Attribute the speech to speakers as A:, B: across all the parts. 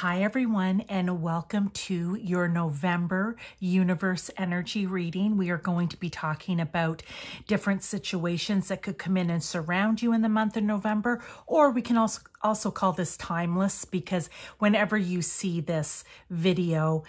A: Hi, everyone, and welcome to your November Universe Energy reading. We are going to be talking about different situations that could come in and surround you in the month of November, or we can also call this timeless, because whenever you see this video,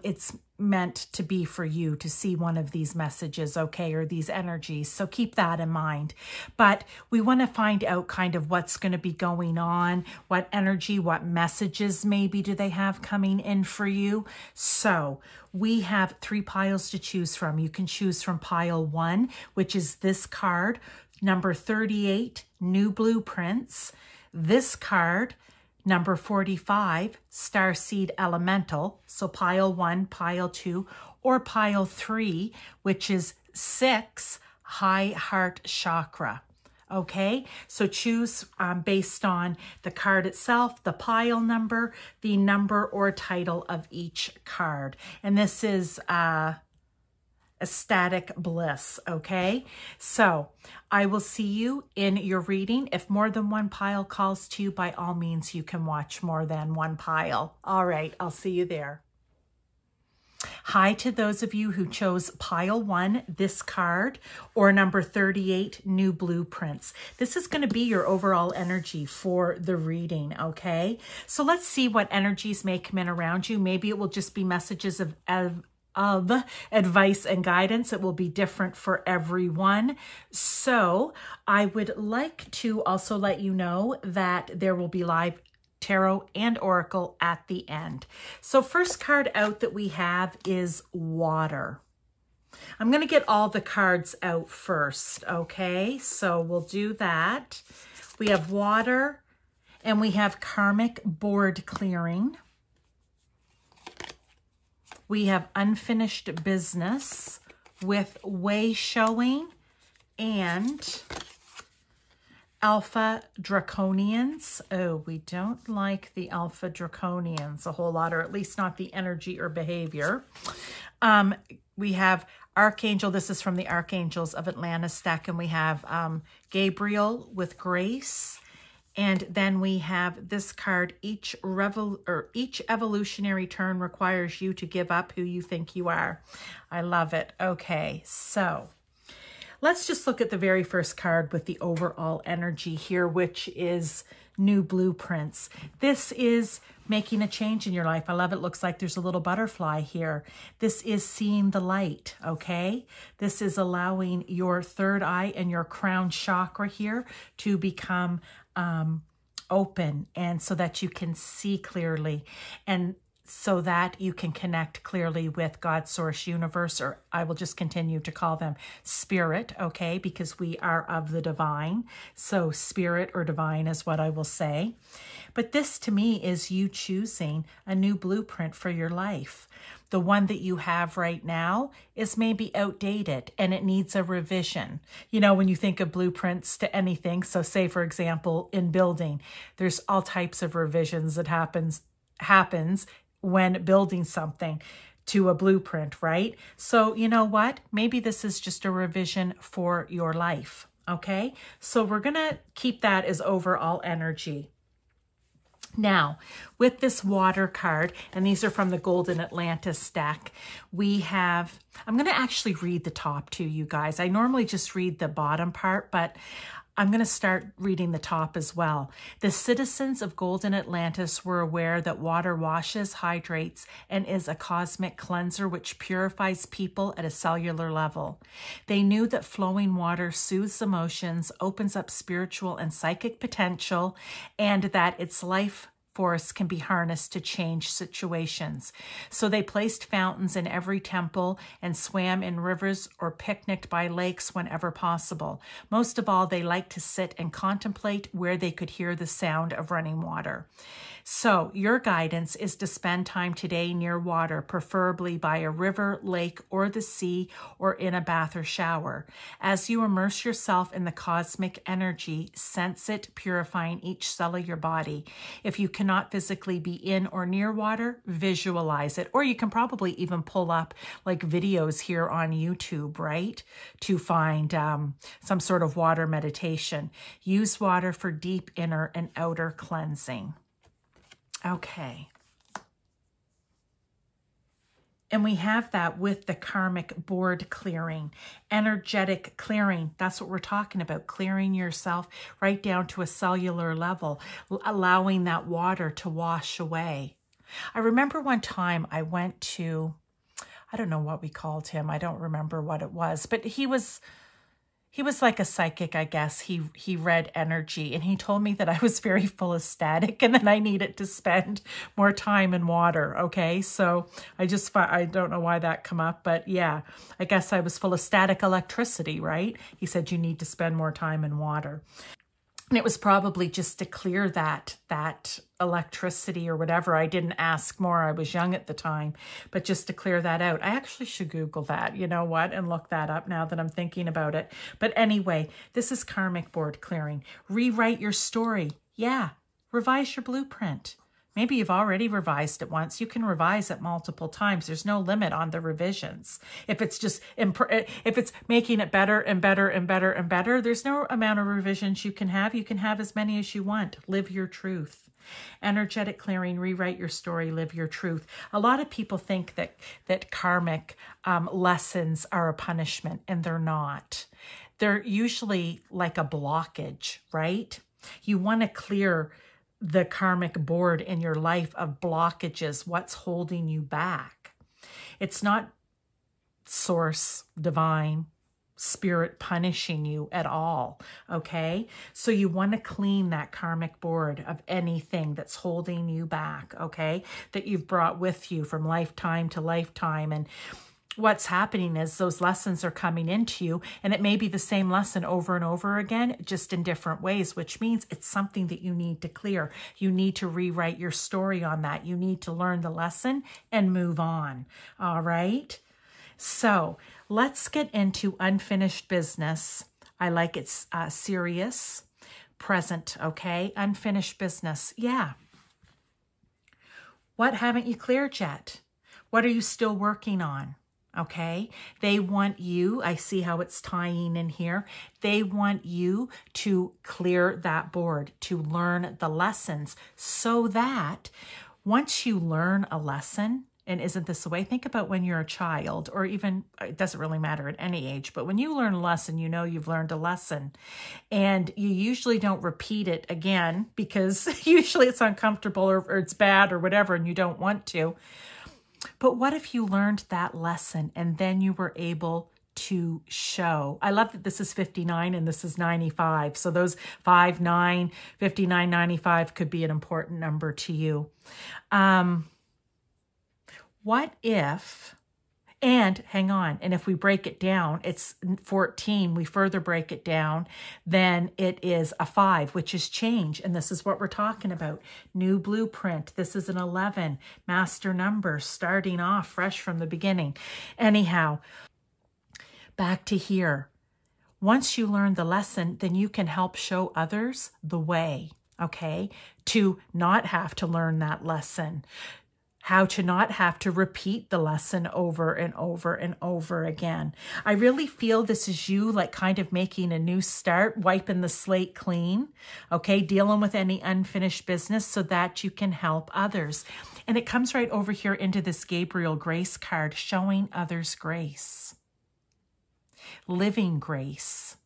A: it's meant to be for you to see one of these messages, okay, or these energies. So keep that in mind. But we want to find out kind of what's going to be going on, what energy, what messages maybe do they have coming in for you. So we have 3 piles to choose from. You can choose from pile 1, which is this card, number 38, New Blueprints. This card, number 45, Starseed Elemental, so pile 1, pile 2, or pile 3, which is 6, High Heart Chakra. Okay, so choose based on the card itself, the pile number, the number or title of each card. And this is Ecstatic Bliss, okay? So I will see you in your reading. If more than one pile calls to you, by all means, you can watch more than one pile. All right, I'll see you there. Hi to those of you who chose pile 1, this card, or number 38, New Blueprints. This is going to be your overall energy for the reading, okay? So let's see what energies may come in around you. Maybe it will just be messages of advice and guidance. It will be different for everyone. So I would like to also let you know that there will be live tarot and oracle at the end. So first card out that we have is water. I'm going to get all the cards out first, okay? So we'll do that. We have water and we have karmic board clearing. We have unfinished business with way showing and Alpha Draconians. Oh, we don't like the Alpha Draconians a whole lot, or at least not the energy or behavior. We have Archangel. This is from the Archangels of Atlantis deck, and we have Gabriel with grace. And then we have this card, each evolutionary turn requires you to give up who you think you are. I love it. Okay, so let's just look at the very first card with the overall energy here, which is New Blueprints. This is making a change in your life. I love it. Looks like there's a little butterfly here. This is seeing the light, okay? This is allowing your third eye and your crown chakra here to become open, and so that you can see clearly, and so that you can connect clearly with God, Source, Universe, or I will just continue to call them Spirit, okay, because we are of the divine. So Spirit or divine is what I will say. But this to me is you choosing a new blueprint for your life. The one that you have right now is maybe outdated and it needs a revision. You know, when you think of blueprints to anything, so say, for example, in building, there's all types of revisions that happens when building something to a blueprint, right? So you know what? Maybe this is just a revision for your life, okay? So we're going to keep that as overall energy. Now, with this water card, and these are from the Golden Atlantis deck, we have, I'm going to actually read the top to you guys. I normally just read the bottom part, but I'm going to start reading the top as well. The citizens of Golden Atlantis were aware that water washes, hydrates, and is a cosmic cleanser which purifies people at a cellular level. They knew that flowing water soothes emotions, opens up spiritual and psychic potential, and that its life force can be harnessed to change situations. So they placed fountains in every temple and swam in rivers or picnicked by lakes whenever possible. Most of all, they liked to sit and contemplate where they could hear the sound of running water. So your guidance is to spend time today near water, preferably by a river, lake, or the sea, or in a bath or shower. As you immerse yourself in the cosmic energy, sense it purifying each cell of your body. If you cannot physically be in or near water, visualize it. Or you can probably even pull up like videos here on YouTube, right? To find some sort of water meditation. Use water for deep inner and outer cleansing. Okay, And we have that with the karmic board clearing, energetic clearing. That's what we're talking about, clearing yourself right down to a cellular level, allowing that water to wash away. I remember one time I went to, I don't know what we called him. I don't remember what it was, but he was like a psychic, I guess. He read energy, and he told me that I was very full of static and that I needed to spend more time in water. Okay. So I don't know why that come up, but yeah, I guess I was full of static electricity, right? He said, you need to spend more time in water. And it was probably just to clear that electricity or whatever. I didn't ask more. I was young at the time, but just to clear that out. I actually should Google that, you know what, and look that up now that I'm thinking about it. But anyway, this is karmic board clearing. Rewrite your story. Yeah. Revise your blueprint. Maybe you've already revised it once. You can revise it multiple times. There's no limit on the revisions. If it's making it better and better and better and better, there's no amount of revisions you can have. You can have as many as you want. Live your truth. Energetic clearing, rewrite your story, live your truth. A lot of people think that karmic lessons are a punishment, and they're not. They're usually like a blockage, right? You want to clear the karmic board in your life of blockages, what's holding you back. It's not source, divine, spirit punishing you at all, okay? So you want to clean that karmic board of anything that's holding you back, okay? That you've brought with you from lifetime to lifetime. And what's happening is those lessons are coming into you, and it may be the same lesson over and over again, just in different ways, which means it's something that you need to clear. You need to rewrite your story on that. You need to learn the lesson and move on. All right. So let's get into unfinished business. I like it's serious, present. Okay. Unfinished business. Yeah. What haven't you cleared yet? What are you still working on? Okay, they want you, I see how it's tying in here. They want you to clear that board, to learn the lessons, so that once you learn a lesson, and isn't this the way? Think about when you're a child, or even, it doesn't really matter at any age, but when you learn a lesson, you know you've learned a lesson. And you usually don't repeat it again because usually it's uncomfortable or it's bad or whatever, and you don't want to. But what if you learned that lesson and then you were able to show? I love that this is 59 and this is 95. So those 5, 9, 59, 95 could be an important number to you. What if, and hang on, and if we break it down, it's 14, we further break it down, then it is a 5, which is change. And this is what we're talking about. New blueprint. This is an 11, master number, starting off fresh from the beginning. Anyhow, back to here. Once you learn the lesson, then you can help show others the way, okay, to not have to learn that lesson. How to not have to repeat the lesson over and over and over again. I really feel this is you like kind of making a new start, wiping the slate clean, okay, dealing with any unfinished business so that you can help others. And it comes right over here into this Gabriel Grace card, showing others grace, living grace,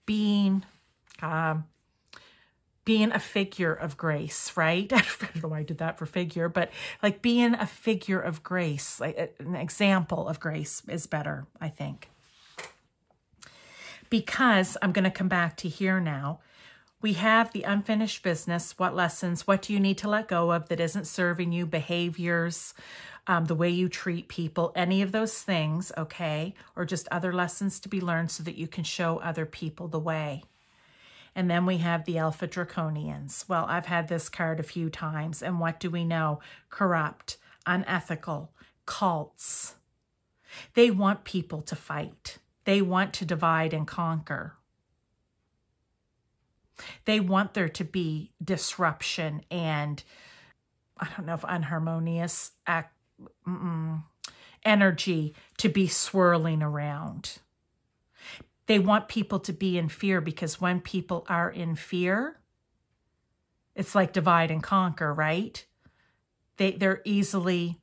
A: being a figure of grace, right? I don't know why I did that for figure, but like being a figure of grace, like an example of grace is better, I think. Because I'm going to come back to here now. We have the unfinished business. What lessons? What do you need to let go of that isn't serving you? Behaviors, the way you treat people, any of those things, okay? Or just other lessons to be learned so that you can show other people the way. And then we have the Alpha Draconians. Well, I've had this card a few times. And what do we know? Corrupt, unethical, cults. They want people to fight. They want to divide and conquer. They want there to be disruption and, I don't know if unharmonious energy to be swirling around. They want people to be in fear because when people are in fear, it's like divide and conquer, right? They're easily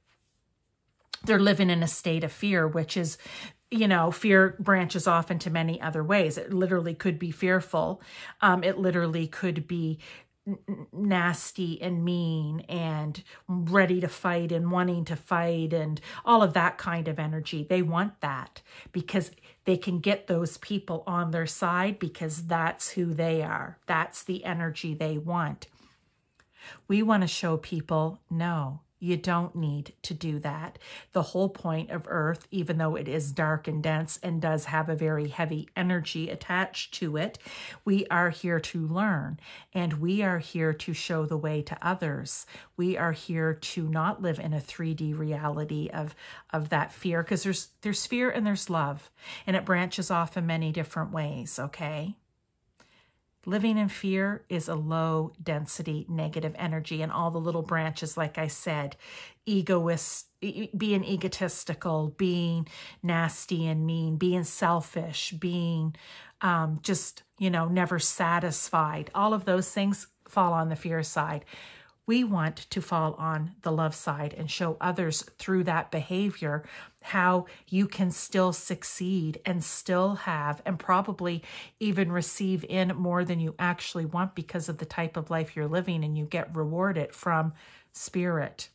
A: they're living in a state of fear, which is, you know, fear branches off into many other ways. It literally could be fearful. It literally could be nasty and mean and ready to fight and wanting to fight and all of that kind of energy. They want that because they can get those people on their side because that's who they are. That's the energy they want. We want to show people, no, you don't need to do that. The whole point of Earth, even though it is dark and dense and does have a very heavy energy attached to it, we are here to learn, and we are here to show the way to others. We are here to not live in a 3D reality of that fear, because there's fear and there's love, and it branches off in many different ways, okay? Living in fear is a low density negative energy, and all the little branches, like I said, being egotistical, being nasty and mean, being selfish, being just, you know, never satisfied. All of those things fall on the fear side. We want to fall on the love side and show others through that behavior how you can still succeed and still have and probably even receive in more than you actually want because of the type of life you're living, and you get rewarded from spirit.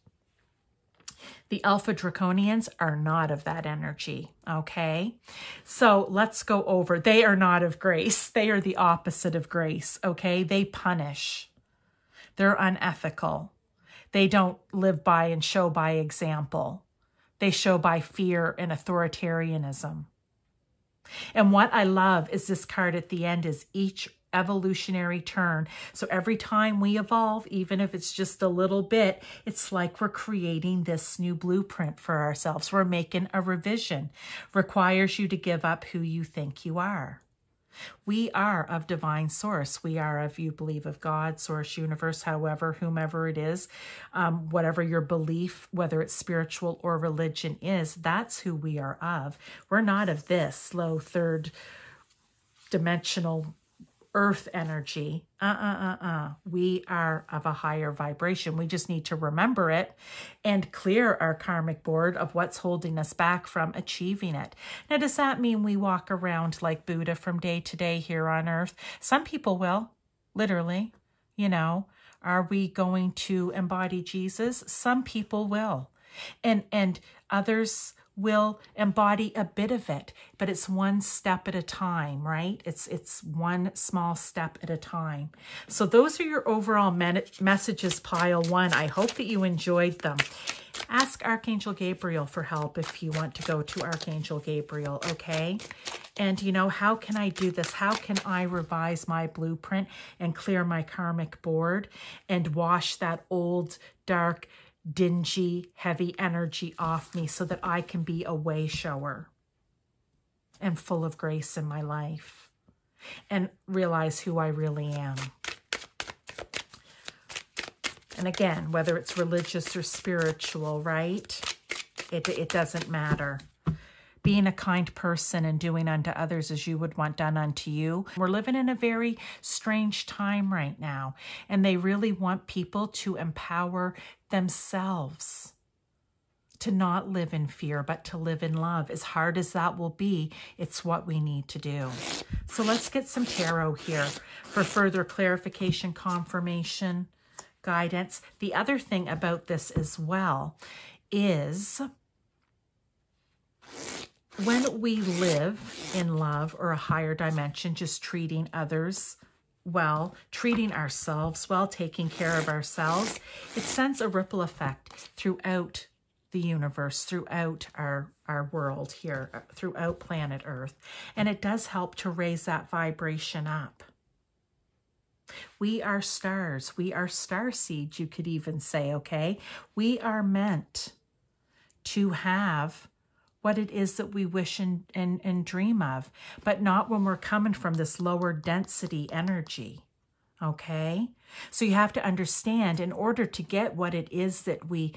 A: The Alpha Draconians are not of that energy, okay? So let's go over. They are not of grace. They are the opposite of grace, okay? They punish. They're unethical. They don't live by and show by example. They show by fear and authoritarianism. And what I love is this card at the end is each evolutionary turn. So every time we evolve, even if it's just a little bit, it's like we're creating this new blueprint for ourselves. We're making a revision. Requires you to give up who you think you are. We are of divine source. We are of, you believe of God, source, universe, however, whomever it is, whatever your belief, whether it's spiritual or religion is, that's who we are of. We're not of this low third dimensional earth energy. We are of a higher vibration. We just need to remember it and clear our karmic board of what's holding us back from achieving it. Now, does that mean we walk around like Buddha from day to day here on earth? Some people will, literally, you know. Are we going to embody Jesus? Some people will. And others will embody a bit of it, but it's one step at a time, right? It's one small step at a time. So those are your overall messages, pile one. I hope that you enjoyed them. Ask Archangel Gabriel for help if you want to go to Archangel Gabriel, okay? And, you know, how can I do this? How can I revise my blueprint and clear my karmic board and wash that old, dark, dingy, heavy energy off me so that I can be a way shower and full of grace in my life and realize who I really am? And again, whether it's religious or spiritual, right? It doesn't matter. Being a kind person and doing unto others as you would want done unto you. We're living in a very strange time right now, and they really want people to empower themselves, to not live in fear, but to live in love. As hard as that will be, it's what we need to do. So let's get some tarot here for further clarification, confirmation, guidance. The other thing about this as well is when we live in love or a higher dimension, just treating others well, treating ourselves well, taking care of ourselves, it sends a ripple effect throughout the universe, throughout our world here, throughout planet Earth. And it does help to raise that vibration up. We are stars. We are star seeds, you could even say, okay? We are meant to have what it is that we wish and dream of, but not when we're coming from this lower density energy, okay? So you have to understand, in order to get what it is that we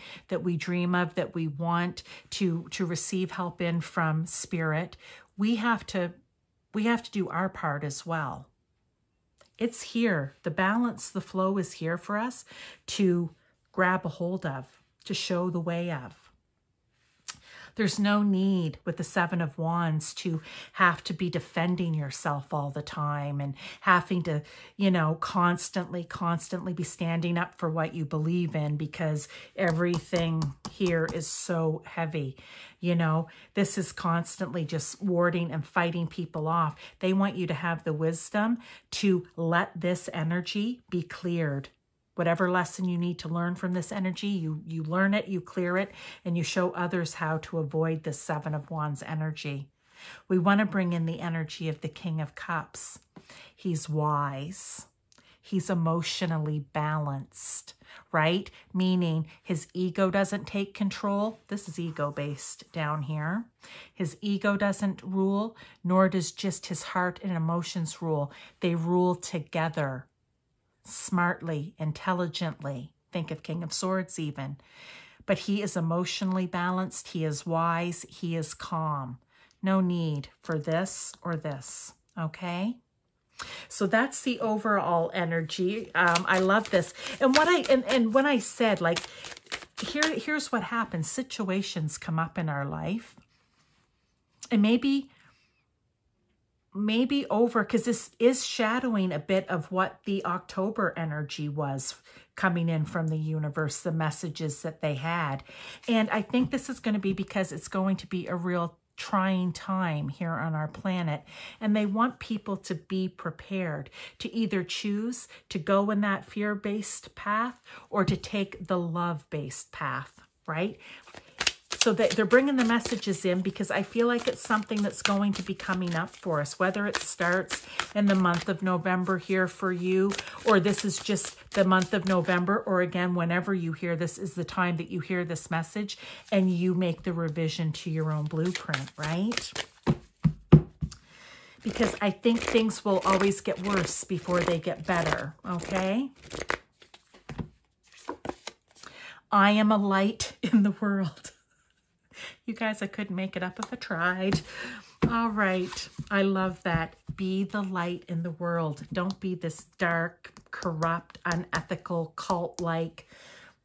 A: dream of, that we want to receive help in from spirit, we have to do our part as well. It's here. The balance, the flow is here for us to grab a hold of, to show the way of. There's no need with the Seven of Wands to have to be defending yourself all the time and having to, you know, constantly be standing up for what you believe in, because everything here is so heavy. You know, this is constantly just warding and fighting people off. They want you to have the wisdom to let this energy be cleared. Whatever lesson you need to learn from this energy, you learn it, you clear it, and you show others how to avoid the Seven of Wands energy. We want to bring in the energy of the King of Cups. He's wise. He's emotionally balanced, right? Meaning his ego doesn't take control. This is ego-based down here. His ego doesn't rule, nor does just his heart and emotions rule. They rule together. Smartly, intelligently. Think of King of Swords even. But he is emotionally balanced. He is wise. He is calm. No need for this or this. Okay? So that's the overall energy. I love this. And what and when I said, like, here's what happens. Situations come up in our life. And maybe over, because this is shadowing a bit of what the October energy was coming in from the universe, the messages that they had. And I think this is going to be because it's going to be a real trying time here on our planet. And they want people to be prepared to either choose to go in that fear-based path or to take the love-based path, right? So they're bringing the messages in because I feel like it's something that's going to be coming up for us, whether it starts in the month of November here for you, or this is just the month of November, or again, whenever you hear this is the time that you hear this message and you make the revision to your own blueprint, right? Because I think things will always get worse before they get better, okay? I am a light in the world. You guys, I couldn't make it up if I tried. All right. I love that. Be the light in the world. Don't be this dark, corrupt, unethical, cult-like,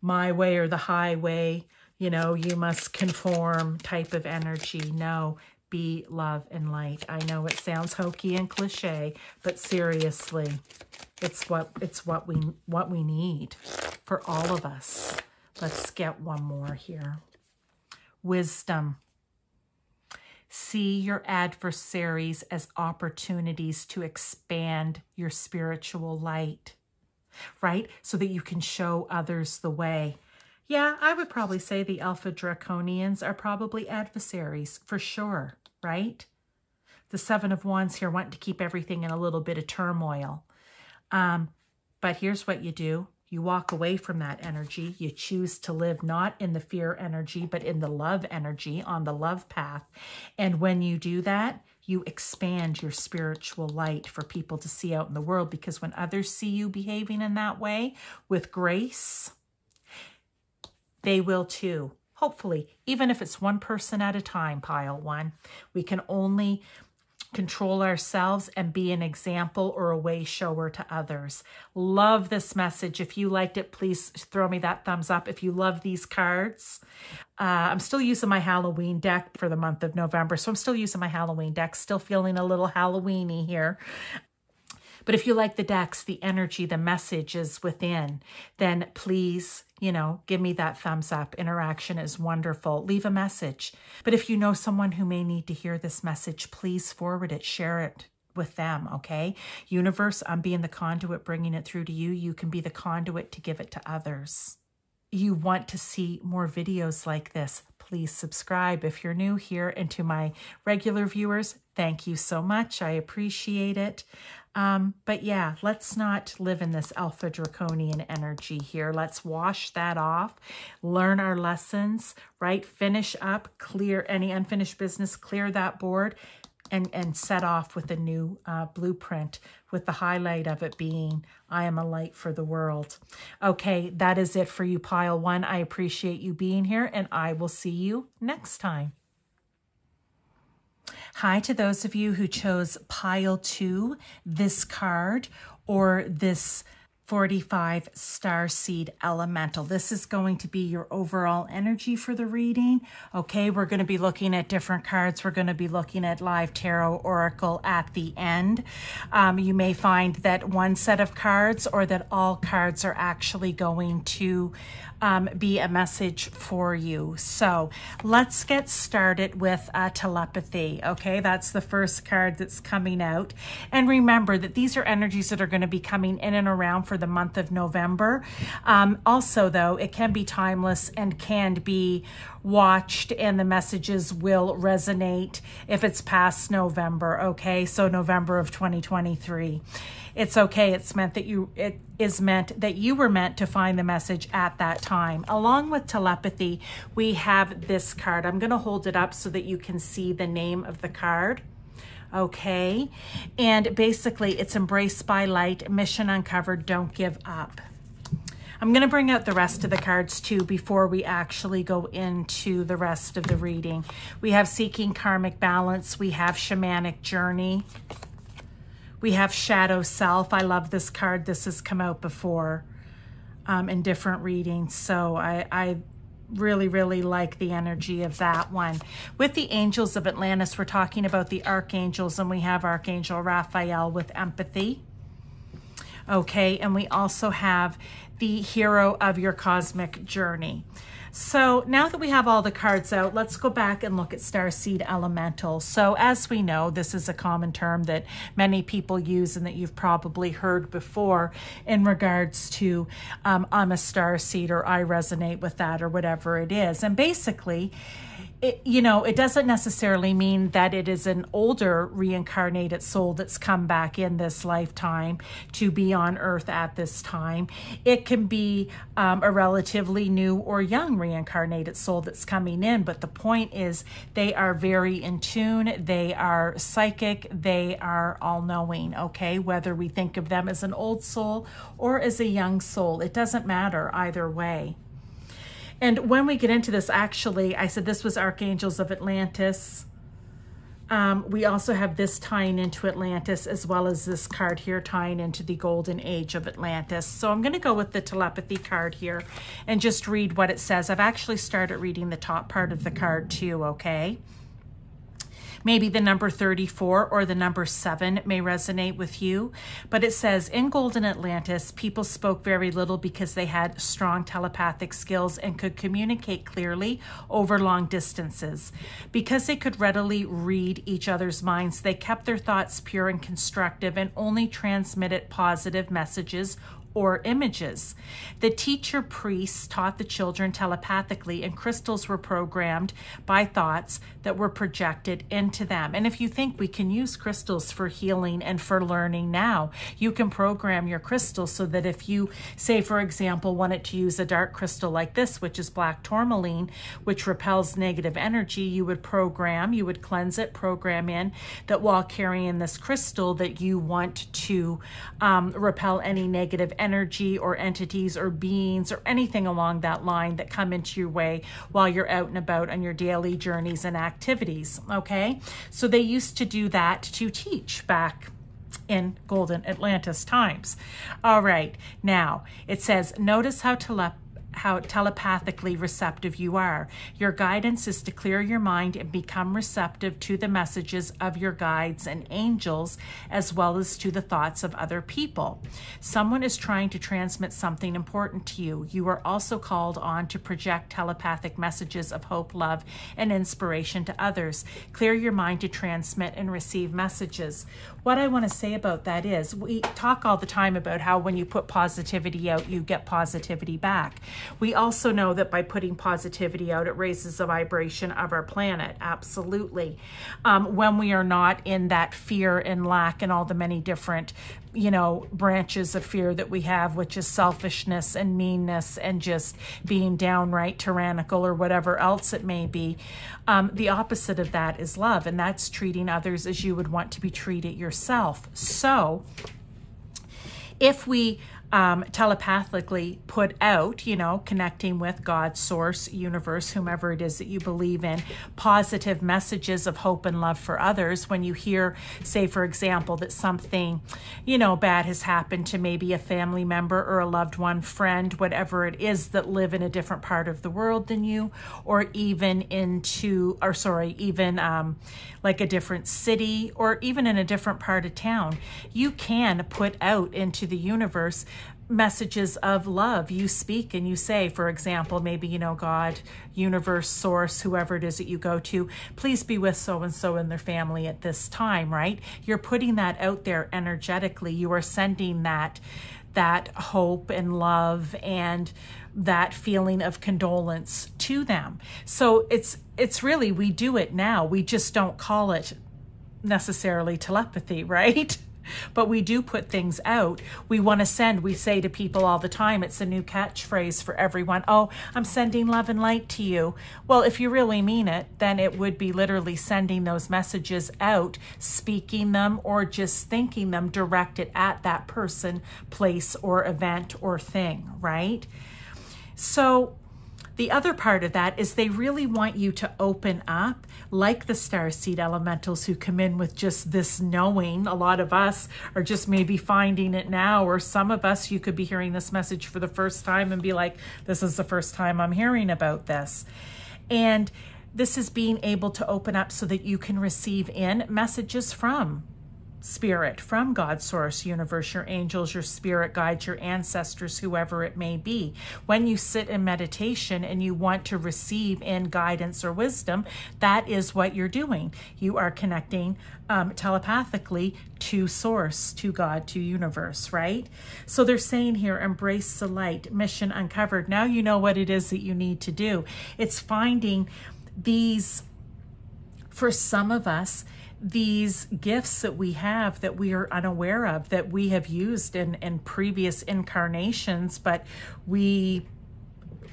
A: my way or the highway, you know, you must conform type of energy. No, be love and light. I know it sounds hokey and cliche, but seriously, it's what we need for all of us. Let's get one more here. Wisdom. See your adversaries as opportunities to expand your spiritual light, right? So that you can show others the way. Yeah, I would probably say the Alpha Draconians are probably adversaries for sure, right? The Seven of Wands here want to keep everything in a little bit of turmoil. But here's what you do. You walk away from that energy. You choose to live not in the fear energy, but in the love energy, on the love path. And when you do that, you expand your spiritual light for people to see out in the world. Because when others see you behaving in that way with grace, they will too. Hopefully, even if it's one person at a time, pile one. We can only control ourselves and be an example or a way shower to others. Love this message. If you liked it, please throw me that thumbs up. If you love these cards, I'm still using my Halloween deck for the month of November. So I'm still using my Halloween deck, still feeling a little Halloween-y here. But if you like the decks, the energy, the messages within, then please, you know, give me that thumbs up. Interaction is wonderful. Leave a message. But if you know someone who may need to hear this message, please forward it, share it with them, okay? Universe, I'm being the conduit, bringing it through to you. You can be the conduit to give it to others. You want to see more videos like this, please subscribe. If you're new here, and to my regular viewers, thank you so much. I appreciate it. But yeah, let's not live in this Alpha Draconian energy here. Let's wash that off, learn our lessons, right? Finish up, clear any unfinished business, clear that board, and set off with a new blueprint, with the highlight of it being, I am a light for the world. Okay, that is it for you, pile one. I appreciate you being here, and I will see you next time. Hi to those of you who chose pile 2, this card, or this 45 Starseed Elemental. This is going to be your overall energy for the reading. Okay, we're going to be looking at different cards. We're going to be looking at Live Tarot Oracle at the end. You may find that one set of cards or that all cards are actually going to be a message for you. So let's get started with telepathy. Okay, that's the first card that's coming out. And remember that these are energies that are going to be coming in and around for the month of November. Also, though, it can be timeless and can be watched, and the messages will resonate if it's past November. Okay, so November of 2023. It's okay. It is meant that you were meant to find the message at that time. Along with telepathy, we have this card. I'm going to hold it up so that you can see the name of the card. Okay, and basically it's Embraced by Light, Mission Uncovered, Don't Give Up. I'm going to bring out the rest of the cards too before we actually go into the rest of the reading. We have Seeking Karmic Balance. We have Shamanic Journey. We have Shadow Self. I love this card. This has come out before in different readings. So I really, really like the energy of that one. With the Angels of Atlantis, we're talking about the Archangels, and we have Archangel Raphael with Empathy. Okay, and we also have the Hero of Your Cosmic Journey. So now that we have all the cards out, let's go back and look at Starseed Elemental. So as we know, this is a common term that many people use and that you've probably heard before in regards to I'm a starseed, or I resonate with that, or whatever it is. And basically, it doesn't necessarily mean that it is an older reincarnated soul that's come back in this lifetime to be on Earth at this time. It can be a relatively new or young reincarnated soul that's coming in, but the point is they are very in tune, they are psychic, they are all-knowing, okay? Whether we think of them as an old soul or as a young soul, it doesn't matter either way. And when we get into this, actually, I said this was Archangels of Atlantis. We also have this tying into Atlantis, as well as this card here tying into the Golden Age of Atlantis. So I'm going to go with the telepathy card here and just read what it says. I've actually started reading the top part of the card too, okay? Maybe the number 34 or the number 7 may resonate with you. But it says, in Golden Atlantis, people spoke very little because they had strong telepathic skills and could communicate clearly over long distances. Because they could readily read each other's minds, they kept their thoughts pure and constructive and only transmitted positive messages or images. The teacher priests taught the children telepathically, and crystals were programmed by thoughts that were projected into them. And if you think we can use crystals for healing and for learning now, you can program your crystals so that if you, say for example, wanted to use a dark crystal like this, which is black tourmaline, which repels negative energy, you would cleanse it, program in that while carrying this crystal that you want to repel any negative energy or entities or beings or anything along that line that come into your way while you're out and about on your daily journeys and activities, okay? So they used to do that to teach back in Golden Atlantis times. All right, now it says, notice how telepathically receptive you are. Your guidance is to clear your mind and become receptive to the messages of your guides and angels, as well as to the thoughts of other people. Someone is trying to transmit something important to you. You are also called on to project telepathic messages of hope, love, and inspiration to others. Clear your mind to transmit and receive messages. What I want to say about that is, we talk all the time about how when you put positivity out, you get positivity back. We also know that by putting positivity out, it raises the vibration of our planet. Absolutely. When we are not in that fear and lack and all the many different, branches of fear that we have, which is selfishness and meanness and just being downright tyrannical or whatever else it may be. The opposite of that is love, and that's treating others as you would want to be treated yourself. So if we telepathically put out, you know, connecting with God, source, universe, whomever it is that you believe in, positive messages of hope and love for others. When you hear, say, for example, that something, you know, bad has happened to maybe a family member or a loved one, friend, whatever it is, that live in a different part of the world than you, or even like a different city, or even in a different part of town, you can put out into the universe messages of love. You speak and you say, for example, maybe, you know, God, universe, source, whoever it is that you go to, please be with so-and-so and their family at this time, right? You're putting that out there energetically. You are sending that hope and love and that feeling of condolence to them. So it's really, we do it now. We just don't call it necessarily telepathy, right? But we do put things out. We want to send, we say to people all the time, it's a new catchphrase for everyone. Oh, I'm sending love and light to you. Well, if you really mean it, then it would be literally sending those messages out, speaking them, or just thinking them directed at that person, place, or event or thing, right? So the other part of that is they really want you to open up, like the starseed elementals who come in with just this knowing. A lot of us are just maybe finding it now, or some of us, you could be hearing this message for the first time and be like, this is the first time I'm hearing about this. And this is being able to open up so that you can receive in messages from Spirit, from God, source, universe, your angels, your spirit guides, your ancestors, whoever it may be. When you sit in meditation and you want to receive in guidance or wisdom, that is what you're doing. You are connecting telepathically to source, to God, to universe, right? So they're saying here, embrace the light, mission uncovered. Now you know what it is that you need to do. It's finding these, for some of us, these gifts that we have that we are unaware of, that we have used in previous incarnations, but we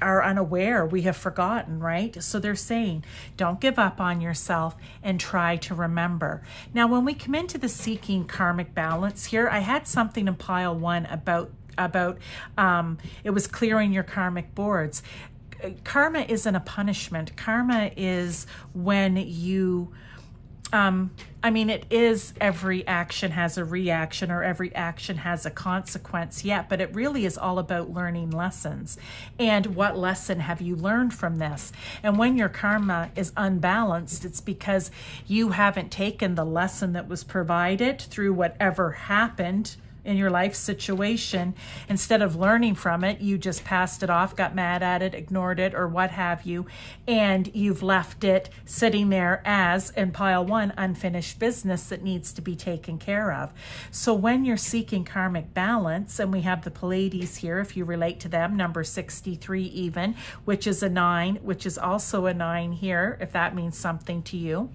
A: are unaware, we have forgotten, right? So they're saying, don't give up on yourself and try to remember. Now, when we come into the seeking karmic balance here, I had something in pile 1 about it was clearing your karmic boards. Karma isn't a punishment. Karma is when you it is, every action has a reaction, or every action has a consequence, but it really is all about learning lessons. And what lesson have you learned from this? And when your karma is unbalanced, it's because you haven't taken the lesson that was provided through whatever happened in your life situation. Instead of learning from it, you just passed it off, got mad at it, ignored it, or what have you, and you've left it sitting there as, in pile 1, unfinished business that needs to be taken care of. So when you're seeking karmic balance, and we have the Pleiades here, if you relate to them, number 63 even, which is a 9, which is also a 9 here, if that means something to you,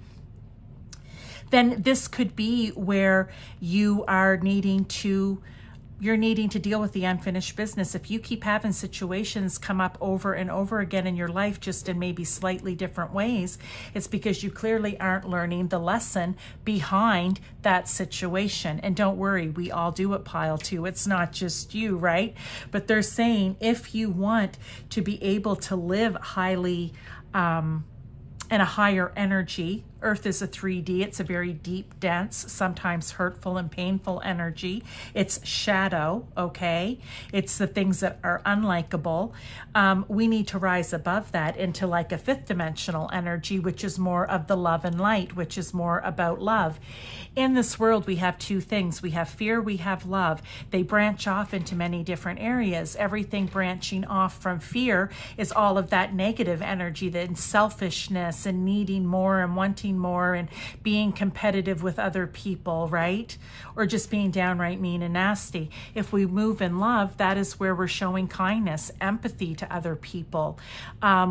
A: then this could be where you are needing to deal with the unfinished business. If you keep having situations come up over and over again in your life, just in maybe slightly different ways, it's because you clearly aren't learning the lesson behind that situation. And don't worry, we all do it, pile 2. It's not just you, right? But they're saying, if you want to be able to live highly, in a higher energy, Earth is a 3D. It's a very deep, dense, sometimes hurtful and painful energy. It's shadow, okay? It's the things that are unlikable. We need to rise above that into like a 5th dimensional energy, which is more of the love and light, which is more about love. In this world, we have 2 things. We have fear, we have love. They branch off into many different areas. Everything branching off from fear is all of that negative energy, the selfishness and needing more and wanting more and being competitive with other people, right? Or just being downright mean and nasty. If we move in love, that is where we're showing kindness, empathy to other people,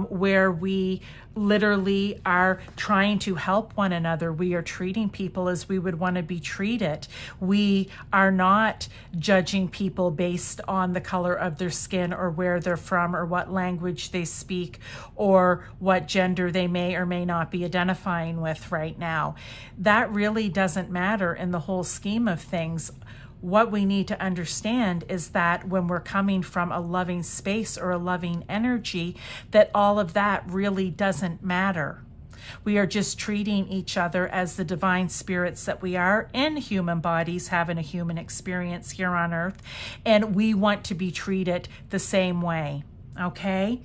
A: where we literally are trying to help one another. We are treating people as we would want to be treated. We are not judging people based on the color of their skin or where they're from or what language they speak or what gender they may or may not be identifying with right now. That really doesn't matter in the whole scheme of things. what we need to understand is that when we're coming from a loving space or a loving energy, that all of that really doesn't matter. We are just treating each other as the divine spirits that we are in human bodies, having a human experience here on earth, and we want to be treated the same way. Okay?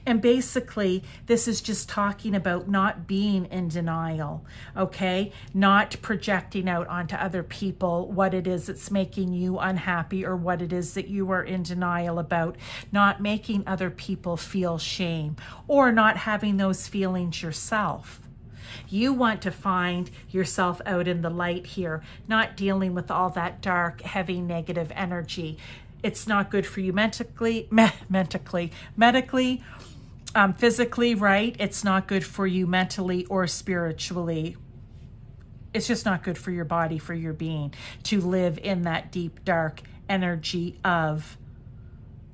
A: And basically, this is just talking about not being in denial, okay? Not projecting out onto other people what it is that's making you unhappy or what it is that you are in denial about. Not making other people feel shame or not having those feelings yourself. You want to find yourself out in the light here, not dealing with all that dark, heavy, negative energy. It's not good for you medically, physically, right? It's not good for you mentally or spiritually. It's just not good for your body, for your being, to live in that deep, dark energy of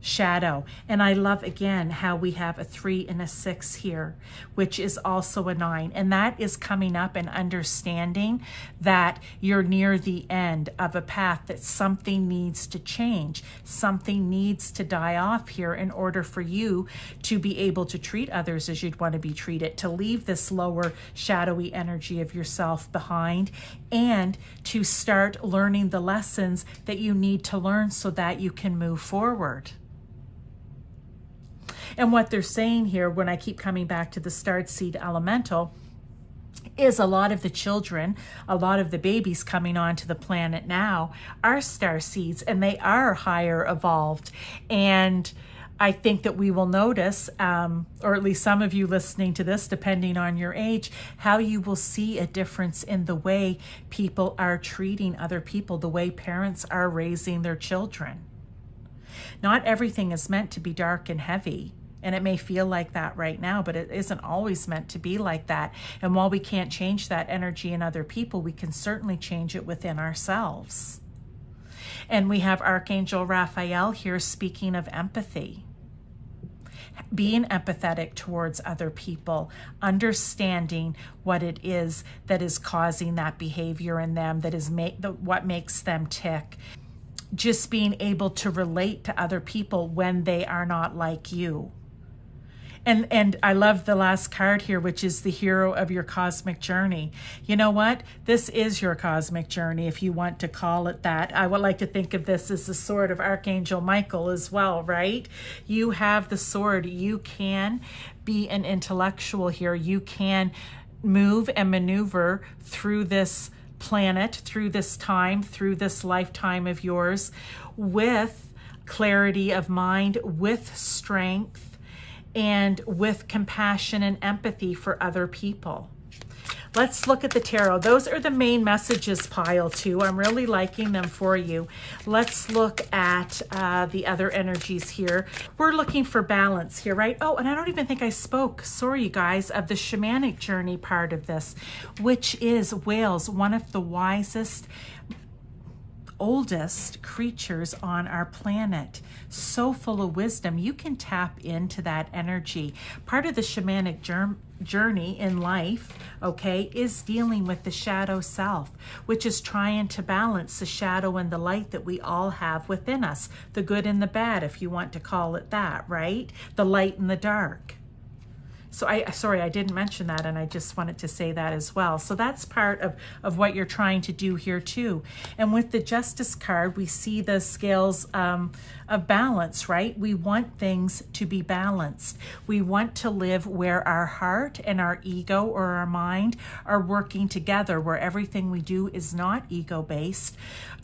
A: shadow. And I love again how we have a 3 and a 6 here, which is also a 9. And that is coming up and understanding that you're near the end of a path, that something needs to change. Something needs to die off here in order for you to be able to treat others as you'd want to be treated, to leave this lower shadowy energy of yourself behind and to start learning the lessons that you need to learn so that you can move forward. And what they're saying here, when I keep coming back to the starseed elemental, is a lot of the children, a lot of the babies coming onto the planet now are starseeds, and they are higher evolved. And I think that we will notice, or at least some of you listening to this, depending on your age, how you will see a difference in the way people are treating other people, the way parents are raising their children. Not everything is meant to be dark and heavy. And it may feel like that right now, but it isn't always meant to be like that. And while we can't change that energy in other people, we can certainly change it within ourselves. And we have Archangel Raphael here speaking of empathy. Being empathetic towards other people, understanding what it is that is causing that behavior in them, that is what makes them tick. Just being able to relate to other people when they are not like you. And I love the last card here, which is the hero of your cosmic journey. You know what? This is your cosmic journey, if you want to call it that. I would like to think of this as the sword of Archangel Michael as well, right? You have the sword. You can be an intellectual here. You can move and maneuver through this planet, through this time, through this lifetime of yours with clarity of mind, with strength, and with compassion and empathy for other people. Let's look at the tarot. Those are the main messages pile too. I'm really liking them for you. Let's look at the other energies here. We're looking for balance here, right? Oh, and I don't even think I spoke, sorry you guys, of the shamanic journey part of this, which is whales, one of the wisest, oldest creatures on our planet, so full of wisdom. You can tap into that energy. Part of the shamanic journey in life, okay, is dealing with the shadow self, which is trying to balance the shadow and the light that we all have within us, the good and the bad, if you want to call it that, right? The light and the dark. So sorry, I didn't mention that, and I just wanted to say that as well. So that's part of what you're trying to do here too. And with the Justice card, we see the scales of balance, right? We want things to be balanced. We want to live where our heart and our ego or our mind are working together, where everything we do is not ego-based,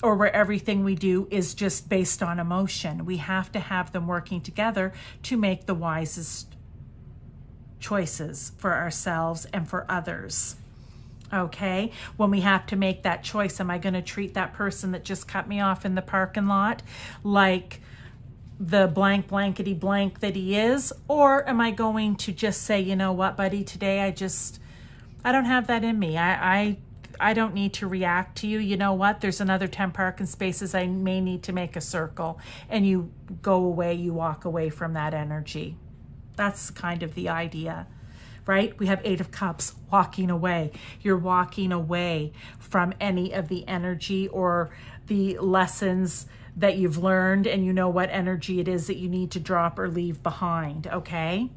A: or where everything we do is just based on emotion. We have to have them working together to make the wisest choices for ourselves and for others. Okay, when we have to make that choice, am I going to treat that person that just cut me off in the parking lot like the blank blankety blank that he is? Or am I going to just say, you know what, buddy, today I don't have that in me. I don't need to react to you. You know what? There's another 10 parking spaces. I may need to make a circle. And you go away, you walk away from that energy. That's kind of the idea right? We have 8 of Cups, walking away. You're walking away from any of the energy or the lessons that you've learned, and you know what energy it is that you need to drop or leave behind, okay?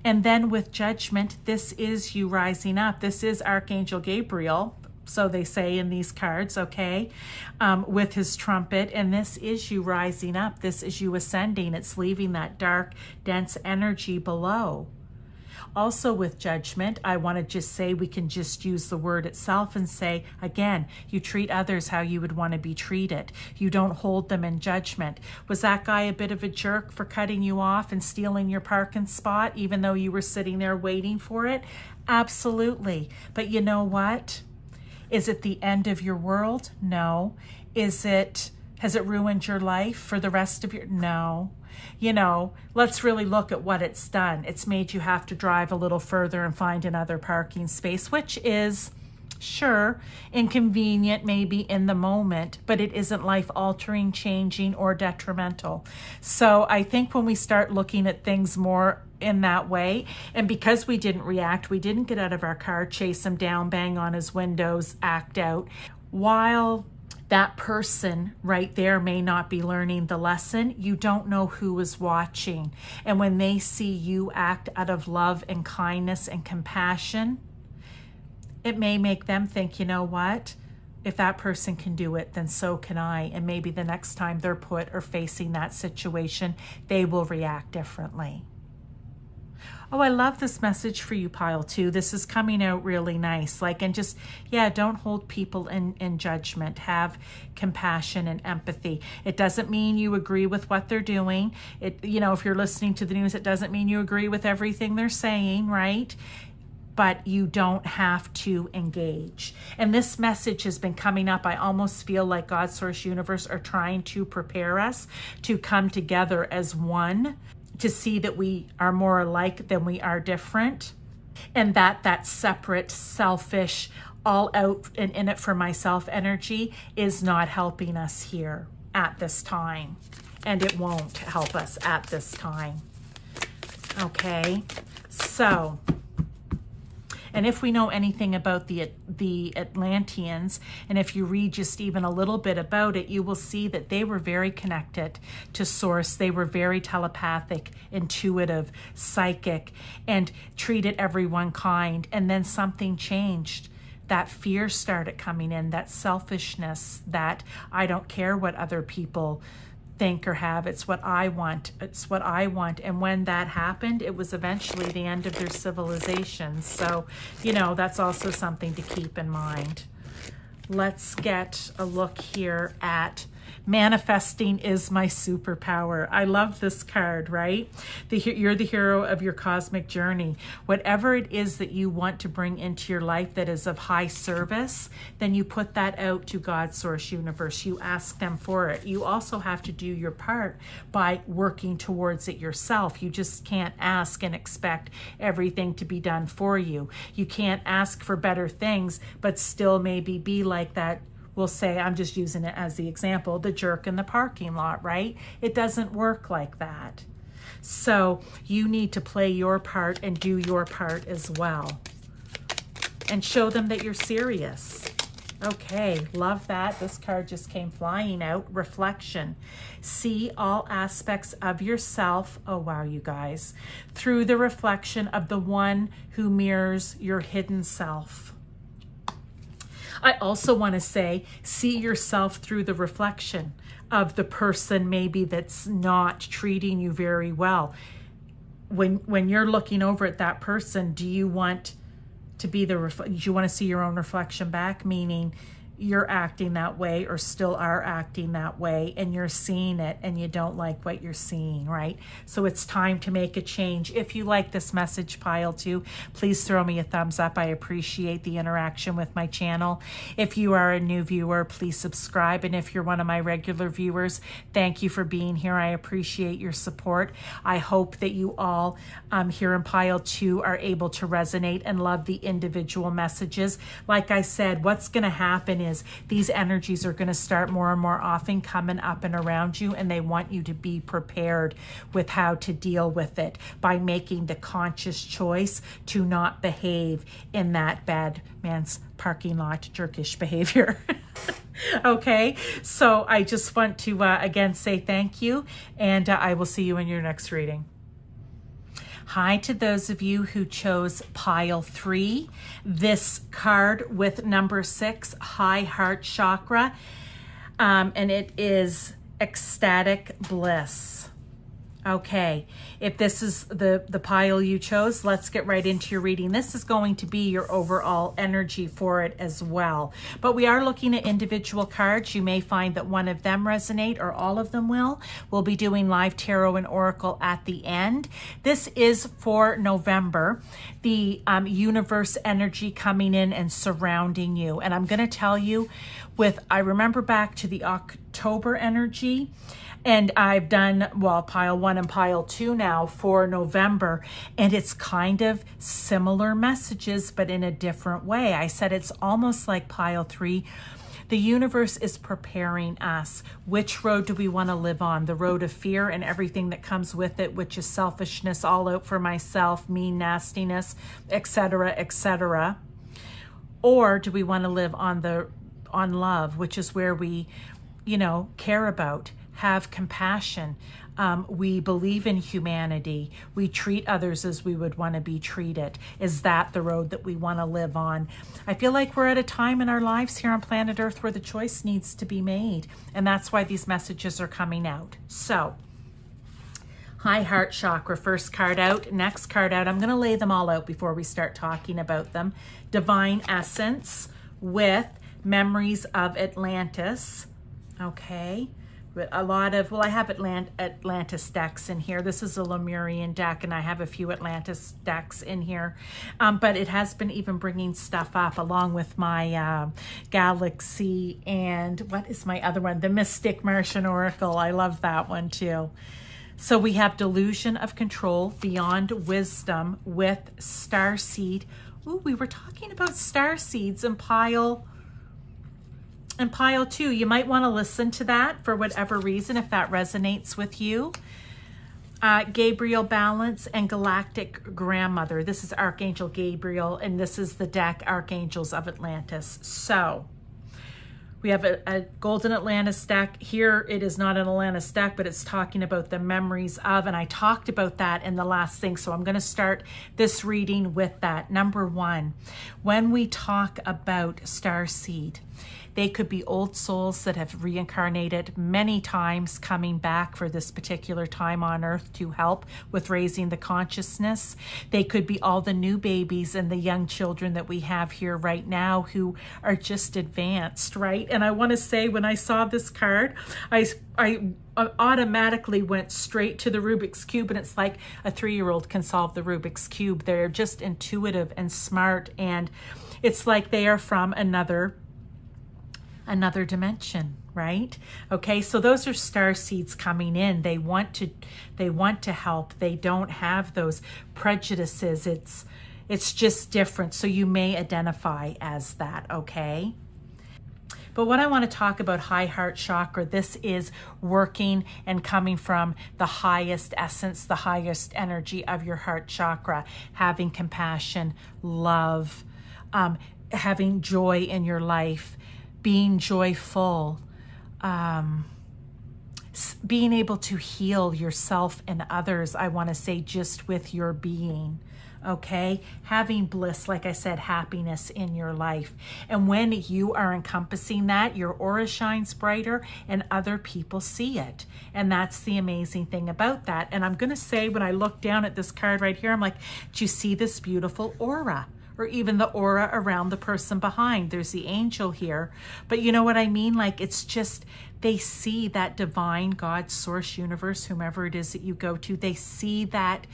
A: And then with Judgment, this is you rising up. This is Archangel Gabriel, so they say in these cards, okay, with his trumpet. And this is you rising up. This is you ascending. It's leaving that dark, dense energy below. Also with Judgment, I want to just say, we can just use the word itself and say, again, you treat others how you would want to be treated. You don't hold them in judgment. Was that guy a bit of a jerk for cutting you off and stealing your parking spot, even though you were sitting there waiting for it? Absolutely. But you know what? Is it the end of your world? No. Has it ruined your life for the rest of your... No. You know, let's really look at what it's done. It's made you have to drive a little further and find another parking space, which is, sure, inconvenient maybe in the moment, but it isn't life-altering, changing, or detrimental. So I think when we start looking at things more in that way, and because we didn't react, we didn't get out of our car, chase him down, bang on his windows, act out, while that person right there may not be learning the lesson, you don't know who is watching. And when they see you act out of love and kindness and compassion, it may make them think, you know what? If that person can do it, then so can I. And maybe the next time they're put or facing that situation, they will react differently. Oh, I love this message for you, Pile 2. This is coming out really nice. And just, yeah, don't hold people in judgment. Have compassion and empathy. It doesn't mean you agree with what they're doing. You know, if you're listening to the news, it doesn't mean you agree with everything they're saying, right? But you don't have to engage. And this message has been coming up. I almost feel like God, Source, Universe are trying to prepare us to come together as one, to see that we are more alike than we are different, and that separate, selfish, all out and in it for myself energy is not helping us here at this time, and it won't help us at this time. Okay, so, and if we know anything about the Atlanteans, and if you read just even a little bit about it, you will see that they were very connected to Source. They were very telepathic, intuitive, psychic, and treated everyone kind. And then something changed. That fear started coming in, that selfishness, that I don't care what other people think or have, it's what I want, it's what I want. And when that happened, it was eventually the end of their civilization. So, you know, that's also something to keep in mind. Let's get a look here at Manifesting is my superpower. I love this card, right? You're the hero of your cosmic journey. Whatever it is that you want to bring into your life that is of high service, then you put that out to God, Source, Universe. You ask them for it. You also have to do your part by working towards it yourself. You just can't ask and expect everything to be done for you. You can't ask for better things, but still maybe be like that. We'll say, I'm just using it as the example, the jerk in the parking lot, right? It doesn't work like that. So you need to play your part and do your part as well. And show them that you're serious. Okay, love that. This card just came flying out. Reflection. See all aspects of yourself, oh wow, you guys, through the reflection of the one who mirrors your hidden self. I also want to say, see yourself through the reflection of the person maybe that's not treating you very well. When you're looking over at that person, do you want to be do you want to see your own reflection back? Meaning you're acting that way or still are acting that way, and you're seeing it and you don't like what you're seeing, right? So it's time to make a change. If you like this message, Pile 2, please throw me a thumbs up. I appreciate the interaction with my channel. If you are a new viewer, please subscribe. And if you're one of my regular viewers, thank you for being here. I appreciate your support. I hope that you all here in Pile 2 are able to resonate and love the individual messages. Like I said, what's going to happen is is these energies are going to start more and more often coming up and around you, and they want you to be prepared with how to deal with it by making the conscious choice to not behave in that bad man's parking lot jerkish behavior. Okay, so I just want to again say thank you, and I will see you in your next reading. Hi to those of you who chose pile 3, this card with number 6, high heart chakra, and it is ecstatic bliss. Okay, if this is the pile you chose, let's get right into your reading. This is going to be your overall energy for it as well. But we are looking at individual cards. You may find that one of them resonate or all of them will. We'll be doing live tarot and oracle at the end. This is for November, the universe energy coming in and surrounding you. And I'm going to tell you I remember back to the October energy, and I've done, well, pile 1 and pile 2 now for November, and it's kind of similar messages, but in a different way. I said it's almost like pile 3. The universe is preparing us. Which road do we want to live on? The road of fear and everything that comes with it, which is selfishness, all out for myself, mean nastiness, etc., etc. Or do we want to live on love, which is where we, care about, have compassion. We believe in humanity. We treat others as we would want to be treated. Is that the road that we want to live on? I feel like we're at a time in our lives here on planet Earth where the choice needs to be made. And that's why these messages are coming out. So, high heart chakra, first card out, next card out. I'm going to lay them all out before we start talking about them. Divine Essence with Memories of Atlantis. Okay. A lot of, I have Atlantis decks in here. This is a Lemurian deck, and I have a few Atlantis decks in here. But it has been even bringing stuff up along with my Galaxy and what is my other one? The Mystic Martian Oracle. I love that one too. So we have Delusion of Control, Beyond Wisdom with Starseed. Ooh, we were talking about starseeds in pile 2. You might want to listen to that for whatever reason, if that resonates with you. Gabriel Balance and Galactic Grandmother. This is Archangel Gabriel, and this is the deck Archangels of Atlantis. So we have a Golden Atlantis deck. Here it is not an Atlantis deck, but it's talking about the memories of, and I talked about that in the last thing. So I'm going to start this reading with that. Number 1, when we talk about starseed, they could be old souls that have reincarnated many times, coming back for this particular time on Earth to help with raising the consciousness. They could be all the new babies and the young children that we have here right now who are just advanced, right? And I want to say, when I saw this card, I automatically went straight to the Rubik's Cube, and it's like a 3-year-old can solve the Rubik's Cube. They're just intuitive and smart, and it's like they are from another dimension, right? Okay, so those are star seeds coming in. They want to help. They don't have those prejudices. It's just different. So you may identify as that, okay? But what I want to talk about, high heart chakra, this is working and coming from the highest essence, the highest energy of your heart chakra, having compassion, love, having joy in your life, being joyful, being able to heal yourself and others, I want to say, just with your being, okay? Having bliss, like I said, happiness in your life. And when you are encompassing that, your aura shines brighter and other people see it. And that's the amazing thing about that. And I'm going to say, when I look down at this card right here, I'm like, do you see this beautiful aura? Or even the aura around the person behind. There's the angel here. But you know what I mean? Like, it's just, they see that divine God, source, universe, whomever it is that you go to, they see that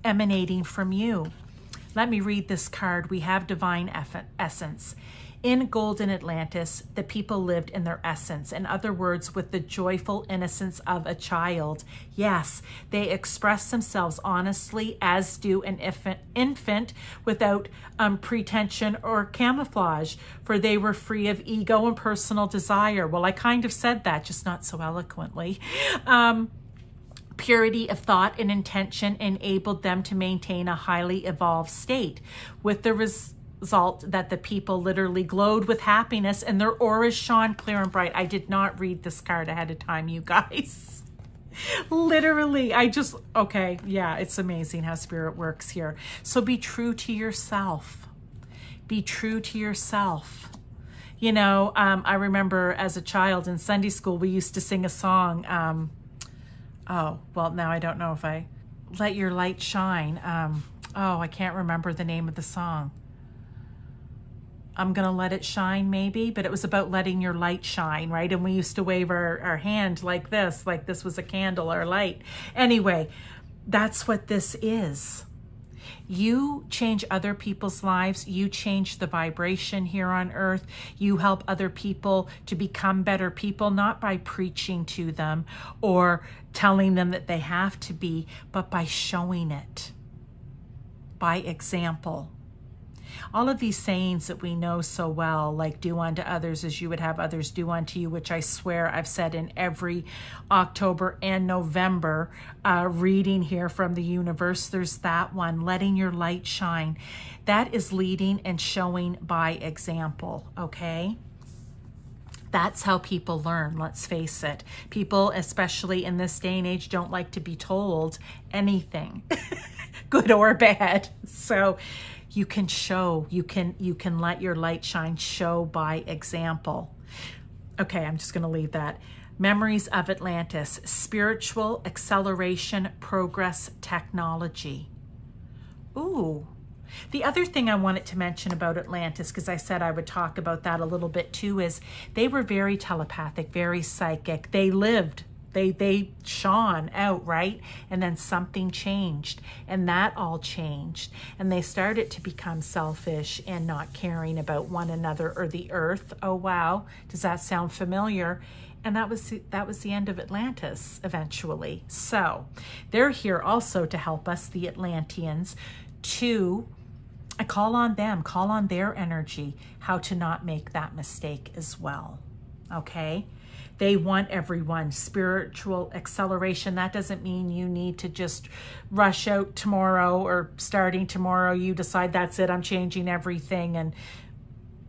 A: emanating from you. Let me read this card. We have divine essence. In Golden Atlantis, the people lived in their essence. In other words, with the joyful innocence of a child. Yes, they express themselves honestly, as do an infant without pretension or camouflage, for they were free of ego and personal desire. Well, I kind of said that, just not so eloquently. Purity of thought and intention enabled them to maintain a highly evolved state, with the result that the people literally glowed with happiness and their auras shone clear and bright. I did not read this card ahead of time, you guys. Literally, okay, yeah, it's amazing how spirit works here. So be true to yourself. Be true to yourself. You know, I remember as a child in Sunday school, we used to sing a song, oh, well, now I don't know if Let Your Light Shine. Oh, I can't remember the name of the song. I'm going to let it shine, maybe, but it was about letting your light shine, right? And we used to wave our hand like this was a candle or light. Anyway, that's what this is. You change other people's lives. You change the vibration here on earth. You help other people to become better people, not by preaching to them or telling them that they have to be, but by showing it, by example. All of these sayings that we know so well, like do unto others as you would have others do unto you, which I swear I've said in every October and November reading here from the universe. There's that one, letting your light shine. That is leading and showing by example, okay? That's how people learn, let's face it. People, especially in this day and age, don't like to be told anything, good or bad. So you can show, you can let your light shine, show by example. Okay, I'm just going to leave that. Memories of Atlantis, spiritual acceleration, progress, technology. Ooh. The other thing I wanted to mention about Atlantis, because I said I would talk about that a little bit too, is they were very telepathic, very psychic. They lived. They shone out, right? And then something changed, and that all changed. And they started to become selfish and not caring about one another or the earth. Oh, wow. Does that sound familiar? And that was the end of Atlantis eventually. So they're here also to help us, the Atlanteans, to call on them, call on their energy, how to not make that mistake as well. Okay? They want everyone. Spiritual acceleration. That doesn't mean you need to just rush out tomorrow or starting tomorrow. You decide that's it, I'm changing everything. And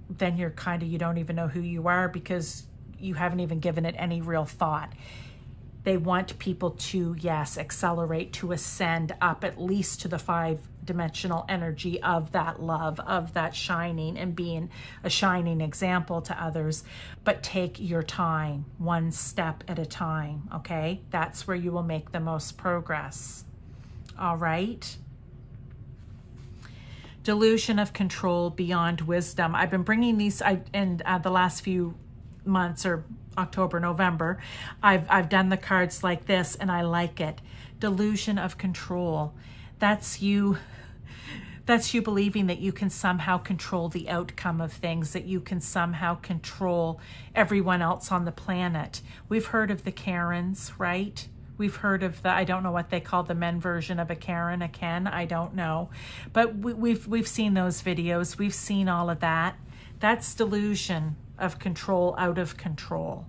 A: then you don't even know who you are because you haven't even given it any real thought. They want people to, yes, accelerate, to ascend up at least to the 5-dimensional energy of that love, of that shining and being a shining example to others. But take your time, one step at a time, okay? That's where you will make the most progress. All right? Delusion of control beyond wisdom. I've been bringing these in the last few months, or October, November, I've done the cards like this, and I like it. Delusion of control. That's you believing that you can somehow control the outcome of things, that you can somehow control everyone else on the planet. We've heard of the Karens, right? We've heard of I don't know what they call the men version of a Karen, a Ken, I don't know. But we've seen those videos. We've seen all of that. That's delusion of control, out of control.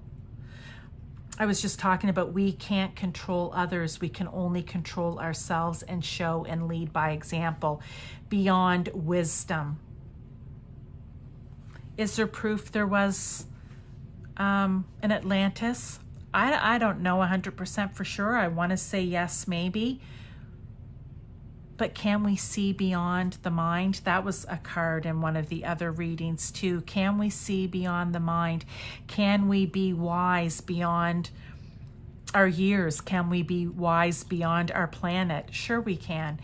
A: I was just talking about we can't control others. We can only control ourselves and show and lead by example. Beyond wisdom. Is there proof there was an Atlantis? I don't know 100% for sure. I want to say yes, maybe. But can we see beyond the mind? That was a card in one of the other readings too. Can we see beyond the mind? Can we be wise beyond our years? Can we be wise beyond our planet? Sure we can.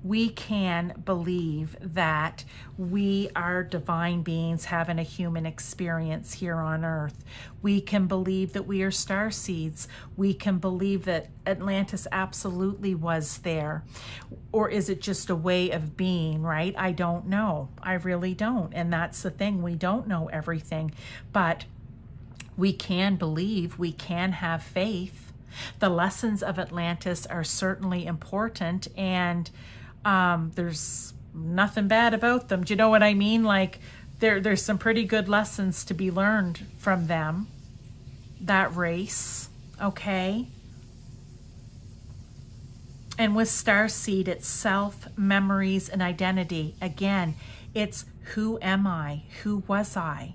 A: We can believe that we are divine beings having a human experience here on Earth. We can believe that we are star seeds. We can believe that Atlantis absolutely was there. Or is it just a way of being, right? I don't know. I really don't. And that's the thing. We don't know everything. But we can believe, we can have faith. The lessons of Atlantis are certainly important, and there's nothing bad about them. Do you know what I mean? Like there's some pretty good lessons to be learned from them, that race, okay? And with Starseed, it's self, memories, and identity. Again, it's who am I? Who was I?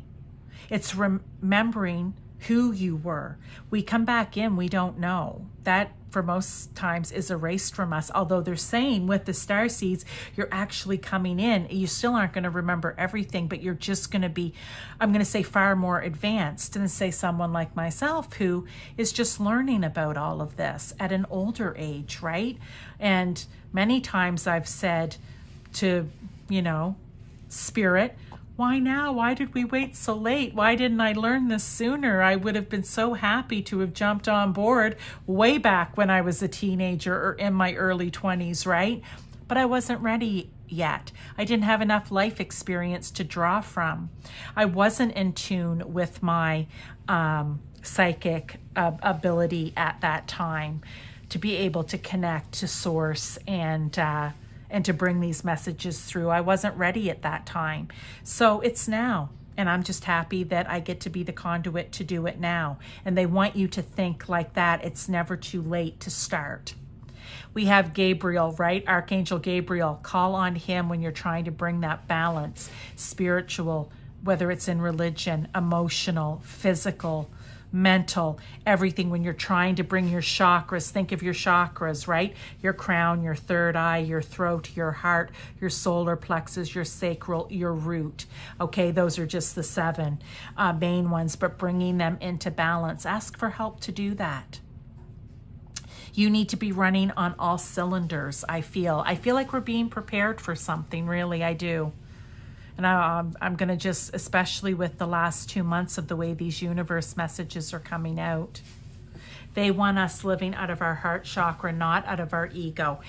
A: It's remembering who you were. We come back in, we don't know. That, for most times, is erased from us. Although they're saying with the star seeds, you're actually coming in. You still aren't going to remember everything, but you're just going to be, I'm going to say, far more advanced than, say, someone like myself who is just learning about all of this at an older age, right? And many times I've said to, you know, Spirit, why now? Why did we wait so late? Why didn't I learn this sooner? I would have been so happy to have jumped on board way back when I was a teenager or in my early 20s, right? But I wasn't ready yet. I didn't have enough life experience to draw from. I wasn't in tune with my psychic ability at that time to be able to connect to source and to bring these messages through. I wasn't ready at that time. So it's now. And I'm just happy that I get to be the conduit to do it now. And they want you to think like that. It's never too late to start. We have Gabriel, right? Archangel Gabriel. Call on him when you're trying to bring that balance, spiritual, whether it's in religion, emotional, physical, mental, everything. When you're trying to bring your chakras, think of your chakras, right? Your crown, your third eye, your throat, your heart, your solar plexus, your sacral, your root. Okay, those are just the 7 main ones, but bringing them into balance. Ask for help to do that. You need to be running on all cylinders, I feel. I feel like we're being prepared for something, really, I do. And I'm going to just, especially with the last 2 months of the way these universe messages are coming out, they want us living out of our heart chakra, not out of our ego.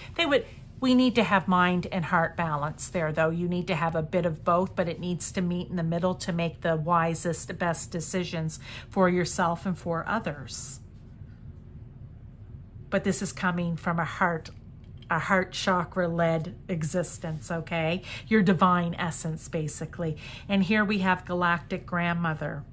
A: We need to have mind and heart balance there, though. You need to have a bit of both, but it needs to meet in the middle to make the wisest, best decisions for yourself and for others. But this is coming from a heart chakra-led existence, okay? Your divine essence, basically. And here we have Galactic Grandmother.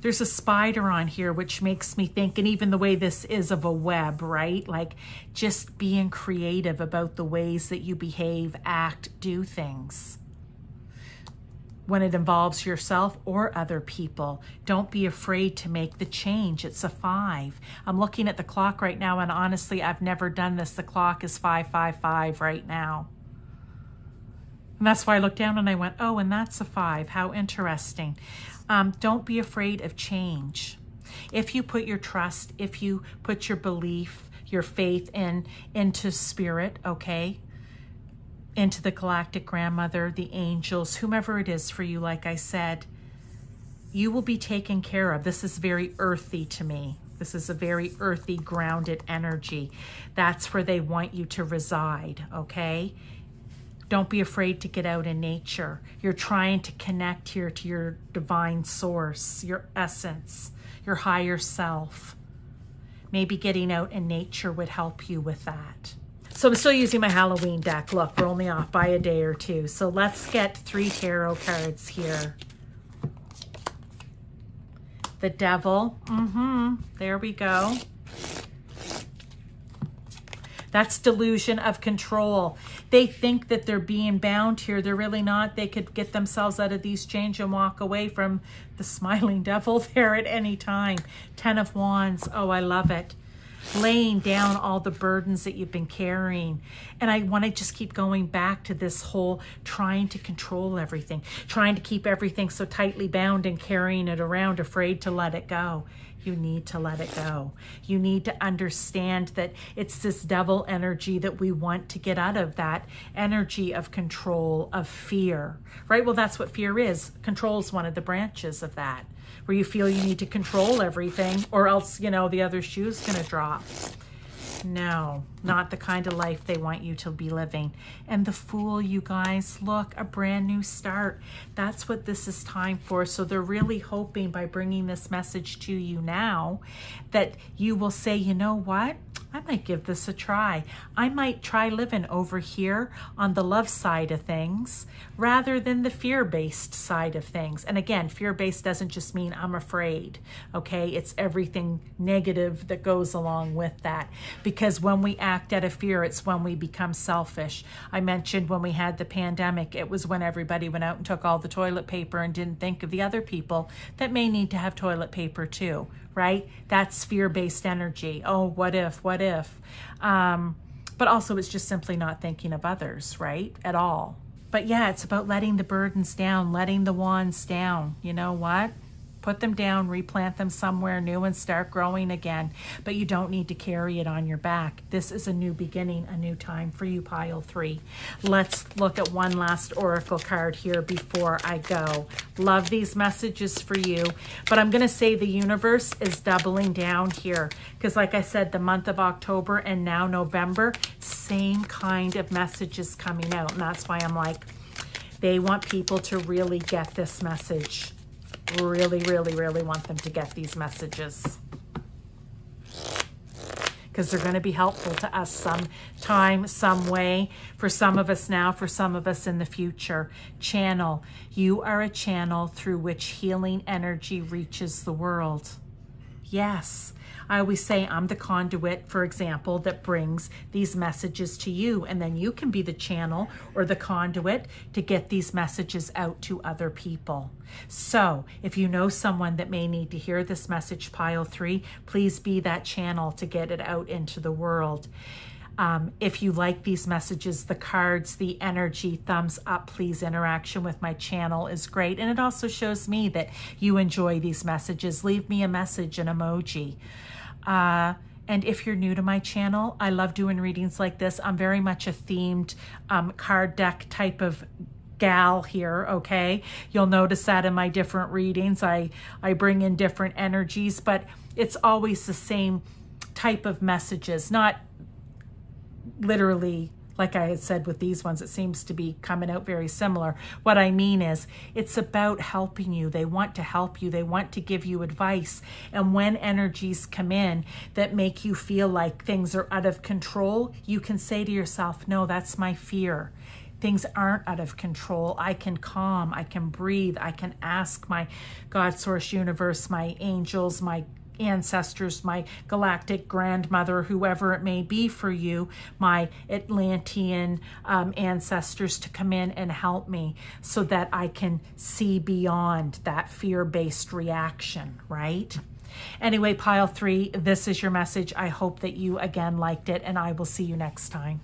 A: There's a spider on here, which makes me think, and even the way this is of a web, right? Like just being creative about the ways that you behave, act, do things. When it involves yourself or other people, don't be afraid to make the change. It's a 5. I'm looking at the clock right now, and honestly, I've never done this. The clock is 555 right now. And that's why I looked down and I went, oh, and that's a 5. How interesting. Don't be afraid of change. If you put your trust, if you put your belief, your faith into spirit, okay? Into the Galactic Grandmother, the angels, whomever it is for you, like I said, you will be taken care of. This is very earthy to me. This is a very earthy, grounded energy. That's where they want you to reside, okay? Don't be afraid to get out in nature. You're trying to connect here to your divine source, your essence, your higher self. Maybe getting out in nature would help you with that. So I'm still using my Halloween deck. Look, we're only off by a day or 2. So let's get 3 tarot cards here. The Devil. There we go. That's delusion of control. They think that they're being bound here. They're really not. They could get themselves out of these chains and walk away from the smiling devil there at any time. 10 of Wands. Oh, I love it. laying down all the burdens that you've been carrying. And I want to just keep going back to this whole trying to control everything, trying to keep everything so tightly bound and carrying it around, afraid to let it go. You need to let it go. You need to understand that it's this devil energy that we want to get out of, that energy of control, of fear, right? Well, that's what fear is. Control is one of the branches of that, where you feel you need to control everything or else, you know, the other shoe's going to drop. No, not the kind of life they want you to be living. And the Fool, you guys, look, a brand new start. That's what this is time for. So they're really hoping by bringing this message to you now that you will say, you know what? I might give this a try. I might try living over here on the love side of things rather than the fear-based side of things. And again, fear-based doesn't just mean I'm afraid, okay? It's everything negative that goes along with that. Because when we act out of fear, it's when we become selfish. I mentioned when we had the pandemic, it was when everybody went out and took all the toilet paper and didn't think of the other people that may need to have toilet paper too, right? That's fear-based energy. Oh, what if? But also it's just simply not thinking of others, right? At all. But yeah, it's about letting the burdens down, letting the wands down. You know what? Put them down, replant them somewhere new and start growing again. But you don't need to carry it on your back. This is a new beginning, a new time for you, pile 3. Let's look at one last oracle card here before I go. Love these messages for you. But I'm going to say the universe is doubling down here. Because like I said, the month of October and now November, same kind of messages coming out. And that's why I'm like, they want people to really get this message. Really, really, really want them to get these messages because they're going to be helpful to us sometime, some way. For some of us now, for some of us in the future. Channel. You are a channel through which healing energy reaches the world. Yes. I always say I'm the conduit, for example, that brings these messages to you, and then you can be the channel or the conduit to get these messages out to other people. So if you know someone that may need to hear this message, pile 3, please be that channel to get it out into the world. If you like these messages, the cards, the energy, thumbs up, please. Interaction with my channel is great. And it also shows me that you enjoy these messages. Leave me a message, an emoji. And if you're new to my channel, I love doing readings like this. I'm very much a themed card deck type of gal here, okay? You'll notice that in my different readings. I bring in different energies, but it's always the same type of messages, not literally, like I had said with these ones, it seems to be coming out very similar. What I mean is, it's about helping you. They want to help you. They want to give you advice. And when energies come in that make you feel like things are out of control, you can say to yourself, no, that's my fear. Things aren't out of control. I can calm. I can breathe. I can ask my God, Source, Universe, my angels, my ancestors, my galactic grandmother, whoever it may be for you, my Atlantean ancestors to come in and help me so that I can see beyond that fear-based reaction, right? Anyway, pile 3, this is your message. I hope that you again liked it, and I will see you next time.